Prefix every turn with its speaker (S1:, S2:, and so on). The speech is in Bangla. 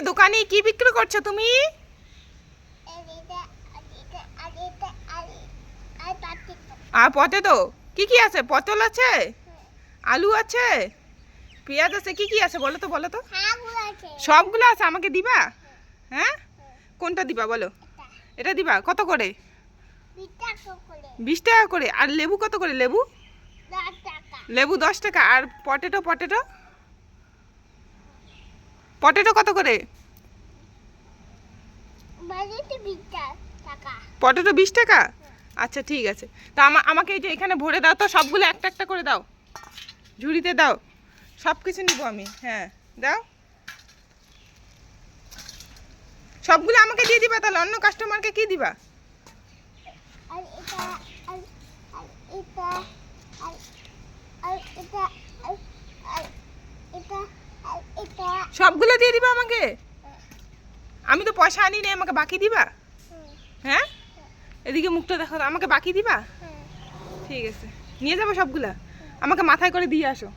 S1: দোকানে কি বিক্রি করছো তুমি? আর পটেটো কি কি আছে? পটল আছে, আলু আছে, পেঁয়াজ আছে, কি কি আছে বলো তো বলো তো? সবগুলো আছে, আমাকে দিবা? হ্যাঁ, কোনটা দিবা বলো? এটা দিবা? কত করে? 20 টাকা করে। আর লেবু কত করে? লেবু 10 টাকা। আর পটেটো পটেটো পটেটো কত করে? পটেটো 20 টাকা। আচ্ছা ঠিক আছে। তা আমাকে এই যে এখানে ভরে দাও তো, সবগুলো একটা একটা করে দাও, ঝুড়িতে দাও, সব কিছু নিব আমি। হ্যাঁ দাও, সবগুলো আমাকে দিয়ে দিবা, তাহলে অন্য কাস্টমারকে কি দিবা? সবগুলো দিয়ে দিবা আমাকে? আমি তো পয়সা আনি নাই, আমাকে বাকি দিবা? হ্যাঁ, এদিকে মুখটা দেখো, আমাকে বাকি দিবা? ঠিক আছে, নিয়ে যাবো সবগুলা, আমাকে মাথায় করে দিয়ে আসো।